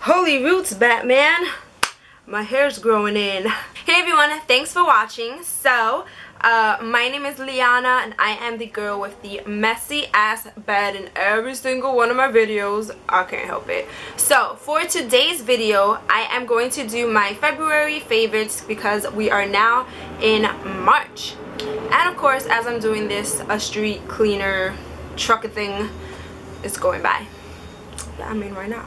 Holy roots, Batman. My hair's growing in. Hey everyone, thanks for watching. So, my name is Liana and I am the girl with the messy ass bed in every single one of my videos. I can't help it. So, for today's video, I am going to do my February favorites because we are now in March. And of course, as I'm doing this, a street cleaner trucker thing is going by. Yeah, I mean right now.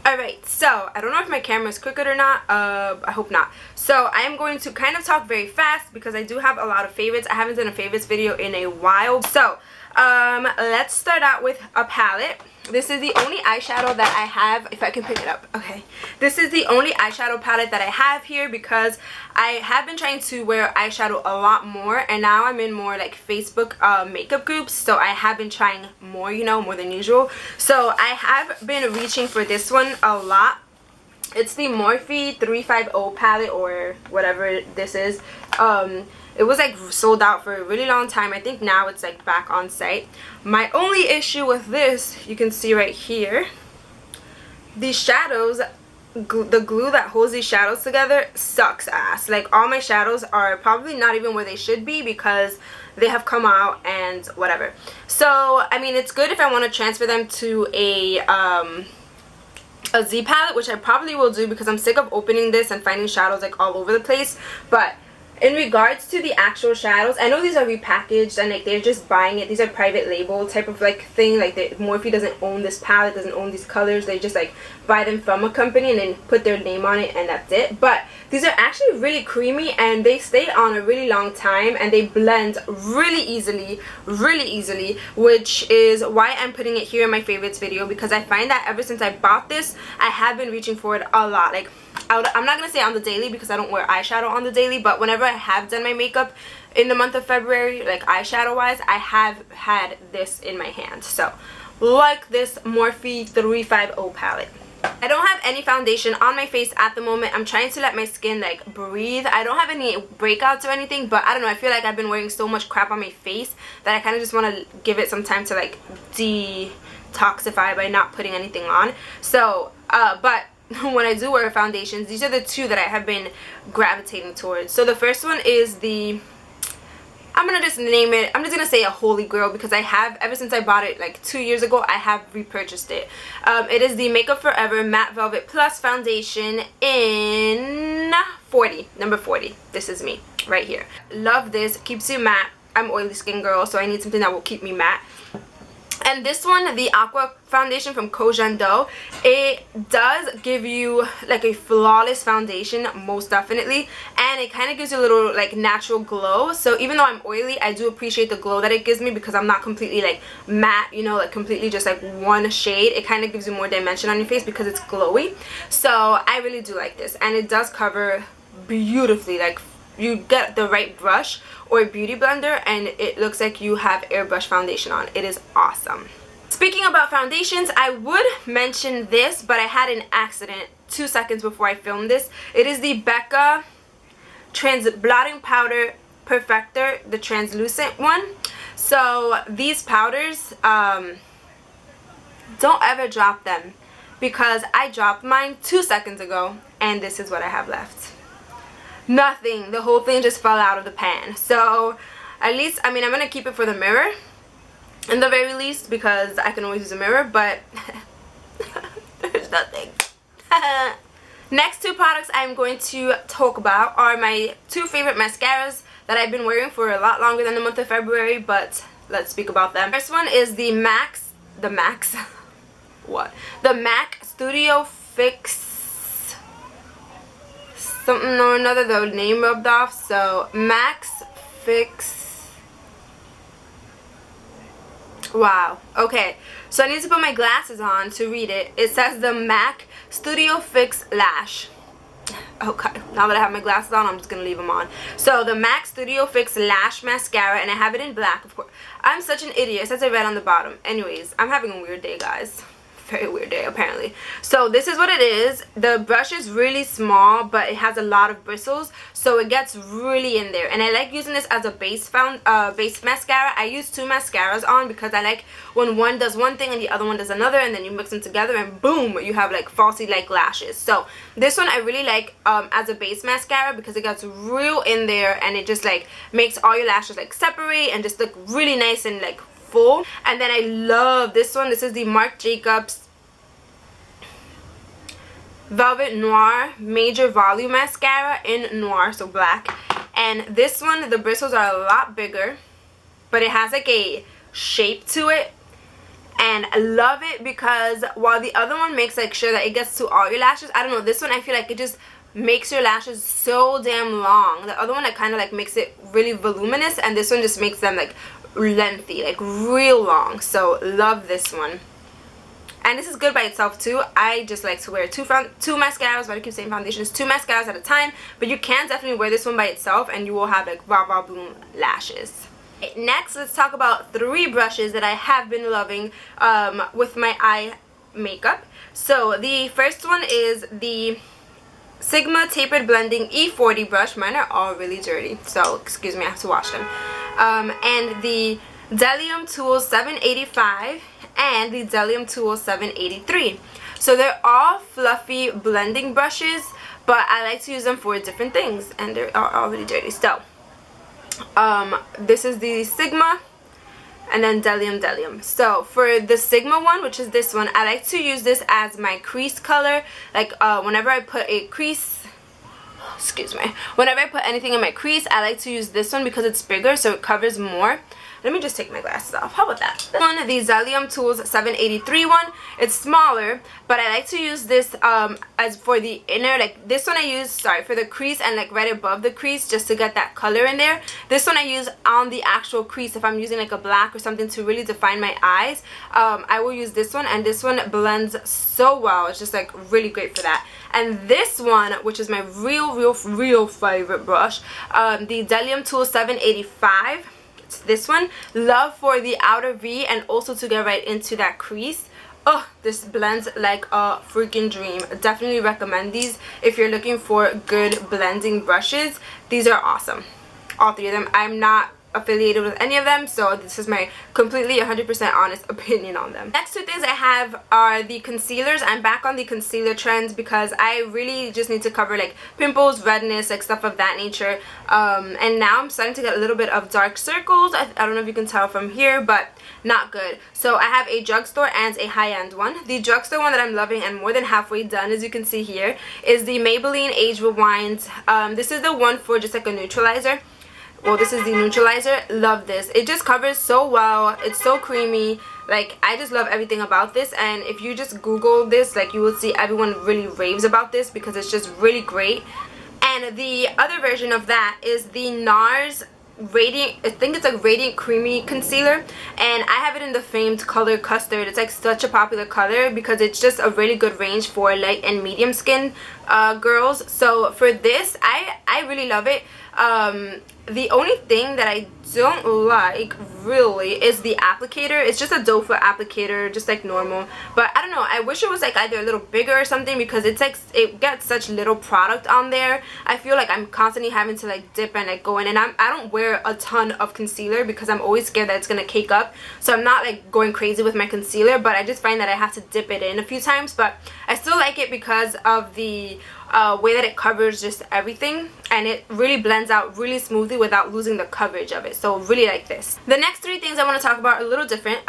Alright, so I don't know if my camera is crooked or not. I hope not. So I am going to kind of talk very fast because I do have a lot of favorites. I haven't done a favorites video in a while. So let's start out with a palette. This is the only eyeshadow that I have, if I can pick it up. Okay, this is the only eyeshadow palette that I have here because I have been trying to wear eyeshadow a lot more, and now I'm in more like Facebook makeup groups, so I have been trying more, you know, more than usual. So I have been reaching for this one a lot. It's the Morphe 350 palette or whatever this is. It was like sold out for a really long time. I think now it's like back on site. My only issue with this, you can see right here, these shadows, the glue that holds these shadows together sucks ass. Like all my shadows are probably not even where they should be because they have come out and whatever. So I mean, it's good if I want to transfer them to a Z palette, which I probably will do because I'm sick of opening this and finding shadows like all over the place. But in regards to the actual shadows, I know these are repackaged and like they're just buying it. These are private label type of like thing. Like Morphe doesn't own this palette, doesn't own these colors. They just like buy them from a company and then put their name on it and that's it. But these are actually really creamy and they stay on a really long time and they blend really easily, which is why I'm putting it here in my favorites video, because I find that ever since I bought this, I have been reaching for it a lot. Like I'm not gonna say on the daily because I don't wear eyeshadow on the daily, but whenever I have done my makeup in the month of February, like eyeshadow wise, I have had this in my hand. So like this Morphe 350 palette. I don't have any foundation on my face at the moment. I'm trying to let my skin like breathe. I don't have any breakouts or anything, but I don't know, I feel like I've been wearing so much crap on my face that I kind of just want to give it some time to like detoxify by not putting anything on. So but when I do wear foundations, these are the two that I have been gravitating towards. So the first one is the, I'm gonna just name it, I'm just gonna say a Holy Grail because I have, ever since I bought it like 2 years ago, I have repurchased it. It is the Makeup Forever Matte Velvet Plus Foundation in 40, number 40. This is me right here. Love this, keeps you matte. I'm oily skin girl, so I need something that will keep me matte. And this one, the Aqua foundation from Kojando, it does give you like a flawless foundation, most definitely, and it kind of gives you a little like natural glow. So even though I'm oily, I do appreciate the glow that it gives me because I'm not completely like matte, you know, like completely just like one shade. It kind of gives you more dimension on your face because it's glowy. So I really do like this, and it does cover beautifully. Like you get the right brush or beauty blender and it looks like you have airbrush foundation on. It is awesome. Speaking about foundations, I would mention this, but I had an accident 2 seconds before I filmed this. It is the Becca Blotting Powder Perfector, the translucent one. So these powders, don't ever drop them because I dropped mine 2 seconds ago and this is what I have left. Nothing. The whole thing just fell out of the pan. So at least, I mean, I'm gonna keep it for the mirror in the very least because I can always use a mirror, but there's nothing. Next two products I'm going to talk about are my two favorite mascaras that I've been wearing for a lot longer than the month of February, but let's speak about them. First one is the MAC Studio Fix something or another, the name rubbed off. So Max Fix, wow, okay, so I need to put my glasses on to read it. It says the MAC Studio Fix Lash. Okay, now that I have my glasses on, I'm just gonna leave them on. So the MAC Studio Fix Lash Mascara, and I have it in black, of course. I'm such an idiot. It says I read on the bottom. Anyways, I'm having a weird day, guys. very weird day apparently. So this is what it is. The brush is really small, but it has a lot of bristles, so it gets really in there. And I like using this as a base mascara. I use 2 mascaras on because I like when one does one thing and the other one does another, and then you mix them together and boom, you have like falsy like lashes. So this one I really like as a base mascara because it gets real in there, and it just like makes all your lashes like separate and just look really nice and like full. And then I love this one. This is the Marc Jacobs Velvet Noir Major Volume Mascara in Noir, so black. And this one, the bristles are a lot bigger, but it has like a shape to it, and I love it because while the other one makes like sure that it gets to all your lashes, I don't know, this one I feel like it just makes your lashes so damn long. The other one that kind of like makes it really voluminous, and this one just makes them like lengthy, like real long. So love this one. And this is good by itself too. I just like to wear two mascaras, but I keep saying foundations, 2 mascaras at a time. But you can definitely wear this one by itself and you will have like wow wow boom lashes. Next, let's talk about 3 brushes that I have been loving with my eye makeup. So the first one is the Sigma Tapered Blending E40 brush. Mine are all really dirty, so excuse me, I have to wash them. And the Delium Tool 785 and the Delium Tool 783. So they're all fluffy blending brushes, but I like to use them for different things, and they're all really dirty. So this is the Sigma, and then Delium. So for the Sigma one, which is this one, I like to use this as my crease color. Like whenever I put a crease, whenever I put anything in my crease, I like to use this one because it's bigger, so it covers more. Let me just take my glasses off. How about that? This one, the Delium Tools 783 one, it's smaller, but I like to use this as for the inner, like this one I use, for the crease and like right above the crease, just to get that color in there. This one I use on the actual crease if I'm using like a black or something to really define my eyes. I will use this one, and this one blends so well. It's just like really great for that. And this one, which is my real favorite brush, the Delium Tool 785. This one, love for the outer V and also to get right into that crease. Oh, this blends like a freaking dream. Definitely recommend these if you're looking for good blending brushes. These are awesome, all 3 of them. I'm not affiliated with any of them, so this is my completely 100% honest opinion on them. Next 2 things I have are the concealers. I'm back on the concealer trends because I really just need to cover like pimples, redness, like stuff of that nature. And now I'm starting to get a little bit of dark circles. I don't know if you can tell from here, but not good. So I have a drugstore and a high-end one. The drugstore one that I'm loving and more than halfway done, as you can see here, is the Maybelline Age Rewind. This is the one for just like a neutralizer. Well, this is the neutralizer. Love this. It just covers so well. It's so creamy. Like, I just love everything about this. And if you just Google this, like, you will see everyone really raves about this because it's just really great. And the other version of that is the NARS Radiant, I think it's a Radiant Creamy Concealer, and I have it in the famed color Custard. It's like such a popular color because it's just a really good range for light and medium skin girls. So for this, I really love it. The only thing that I don't like really is the applicator. It's just a doe foot applicator, just like normal, but I don't know, I wish it was like either a little bigger or something because it's like it gets such little product on there. I feel like I'm constantly having to like dip and like go in, and I don't wear a ton of concealer because I'm always scared that it's gonna cake up, so I'm not like going crazy with my concealer, but I just find that I have to dip it in a few times. But I still like it because of the way that it covers just everything, and it really blends out really smoothly without losing the coverage of it. So really like this. The next 3 things I want to talk about are a little different.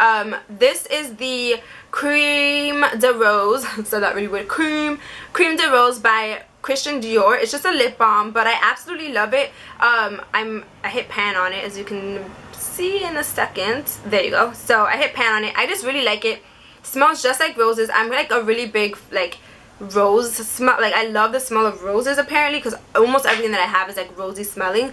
This is the Creme de Rose, so that really weird, Creme de Rose by Christian Dior. It's just a lip balm, but I absolutely love it. I hit pan on it, as you can see in a second. There you go. So I hit pan on it. I just really like it. Smells just like roses. I'm like a really big like rose smell. Like, I love the smell of roses apparently because almost everything that I have is like rosy smelling.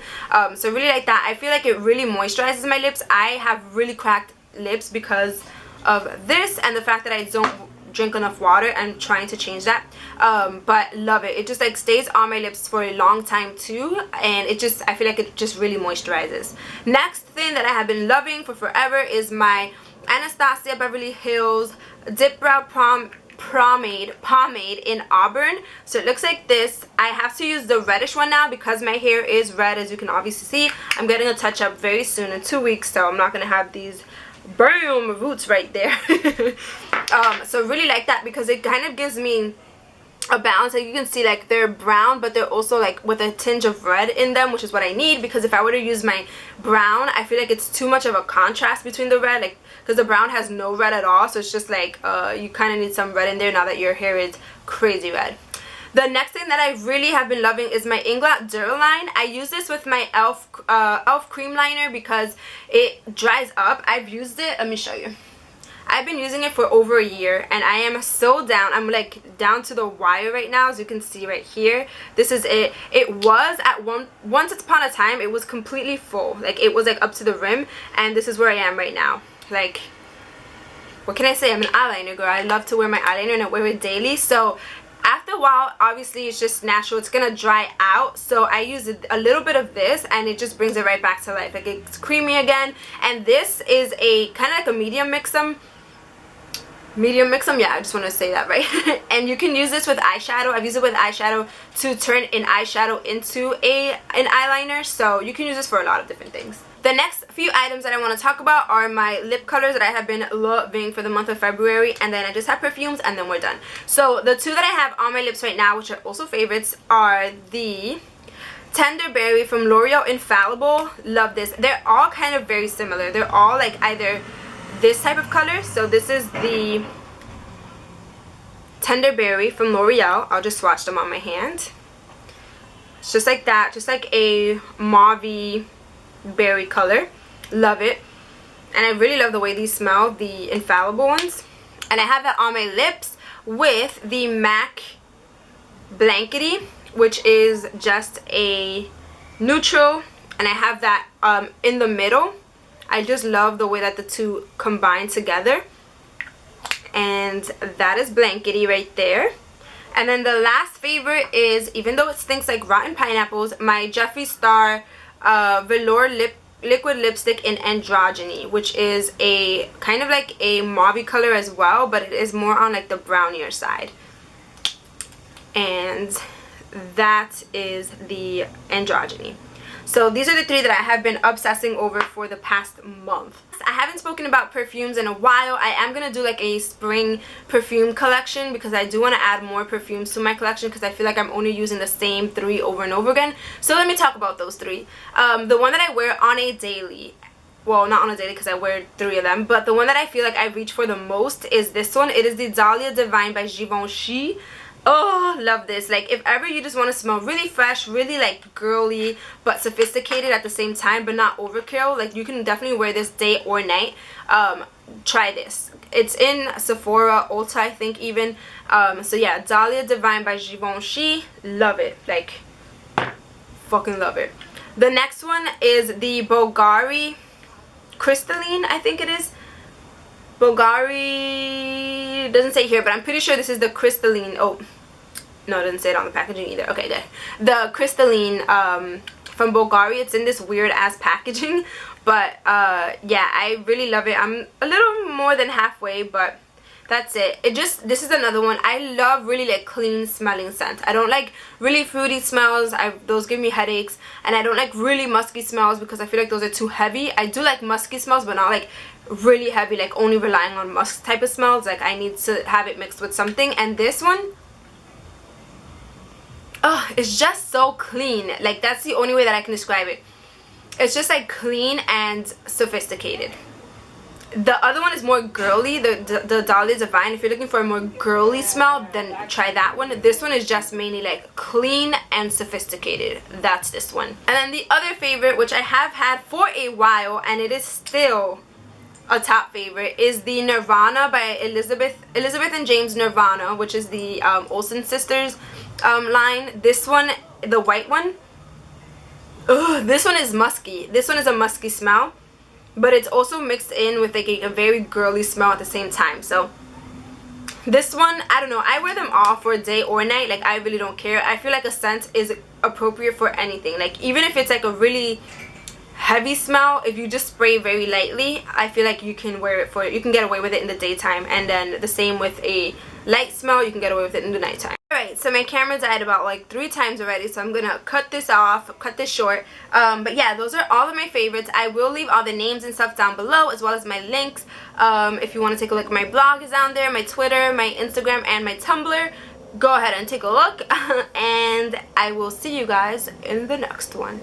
So really like that. I feel like it really moisturizes my lips. I have really cracked lips because of this and the fact that I don't drink enough water. I'm trying to change that, but love it. It just like stays on my lips for a long time too, and it just, I feel like it just really moisturizes. Next thing that I have been loving for forever is my Anastasia Beverly Hills Dip Brow pomade in Auburn. So it looks like this. I have to use the reddish one now because my hair is red, as you can obviously see. I'm getting a touch up very soon in 2 weeks, so I'm not gonna have these boom roots right there. So really like that because it kind of gives me a balance. Like you can see, like they're brown but they're also like with a tinge of red in them, which is what I need, because if I were to use my brown, I feel like it's too much of a contrast between the red, like because the brown has no red at all. So it's just like you kind of need some red in there now that your hair is crazy red. The next thing that I really have been loving is my Inglot Duraline. I use this with my e.l.f. cream liner because it dries up. I've used it, let me show you. I've been using it for over a year and I am so down. I'm like down to the wire right now, as you can see right here. This is it. It was at once upon a time, it was completely full. Like it was like up to the rim, and this is where I am right now. Like, what can I say? I'm an eyeliner girl. I love to wear my eyeliner and I wear it daily. So after a while, obviously it's just natural, it's gonna dry out, so I use a little bit of this and it just brings it right back to life. Like it's creamy again. And this is a kind of like a medium mixum, yeah, I just want to say that right. And you can use this with eyeshadow. I've used it with eyeshadow to turn an eyeshadow into an eyeliner, so you can use this for a lot of different things. The next few items that I want to talk about are my lip colors that I have been loving for the month of February, and then I just have perfumes, and then we're done. So the two that I have on my lips right now, which are also favorites, are the Tender Berry from L'Oreal Infallible. Love this. They're all kind of very similar. They're all like either this type of color. So this is the Tender Berry from L'Oreal. I'll just swatch them on my hand. It's just like that, just like a mauve berry color. Love it. And I really love the way these smell, the Infallible ones. And I have that on my lips with the MAC Blankety, which is just a neutral, and I have that in the middle. I just love the way that the two combine together. And that is Blankety right there. And then the last favorite is, even though it stinks like rotten pineapples, my Jeffree Star Velour liquid lipstick in Androgyny, which is a kind of like a mauve color as well, but it is more on like the brownier side. And that is the Androgyny. So these are the three that I have been obsessing over for the past month. I haven't spoken about perfumes in a while. I am going to do like a spring perfume collection because I do want to add more perfumes to my collection because I feel like I'm only using the same three over and over again. So let me talk about those three. The one that I wear on a daily, well, not on a daily because I wear 3 of them, but the one that I feel like I reach for the most is this one. It is the Dahlia Divine by Givenchy. Oh, love this. Like if ever you just want to smell really fresh, really like girly but sophisticated at the same time, but not overkill, like you can definitely wear this day or night. Try this. It's in Sephora, Ulta, I think even. So yeah, Dahlia Divine by Givenchy. Love it. Like fucking love it. The next one is the Bulgari Crystalline, I think it is. Bulgari doesn't say here, but I'm pretty sure this is the Crystalline. Oh no, it doesn't say it on the packaging either. Okay, good. The Crystalline from Bulgari. It's in this weird ass packaging, but yeah, I really love it. I'm a little more than halfway, but that's it. This is another one. I love really like clean smelling scent. I don't like really fruity smells. Those give me headaches. And I don't like really musky smells because I feel like those are too heavy. I do like musky smells, but not like really heavy, like only relying on musk type of smells. Like I need to have it mixed with something. And this one, oh, it's just so clean. Like that's the only way that I can describe it. It's just like clean and sophisticated. The other one is more girly, the Dahlia Divine. If you're looking for a more girly smell, then try that one. This one is just mainly like clean and sophisticated. That's this one. And then the other favorite, which I have had for a while and it is still a top favorite, is the Nirvana by Elizabeth and James Nirvana, which is the Olsen sisters line. This one, the white one, ugh, this one is musky. This one is a musky smell, but it's also mixed in with like a very girly smell at the same time. So this one, I don't know, I wear them all for day or night. Like I really don't care. I feel like a scent is appropriate for anything. Like even if it's like a really heavy smell. If you just spray very lightly, I feel like you can get away with it in the daytime, and then the same with a light smell, you can get away with it in the nighttime. Alright, so my camera died about like 3 times already, so I'm gonna cut this off, cut this short. But yeah, those are all of my favorites. I will leave all the names and stuff down below, as well as my links. If you want to take a look, my blog is down there, my Twitter, my Instagram, and my Tumblr. Go ahead and take a look, and I will see you guys in the next one.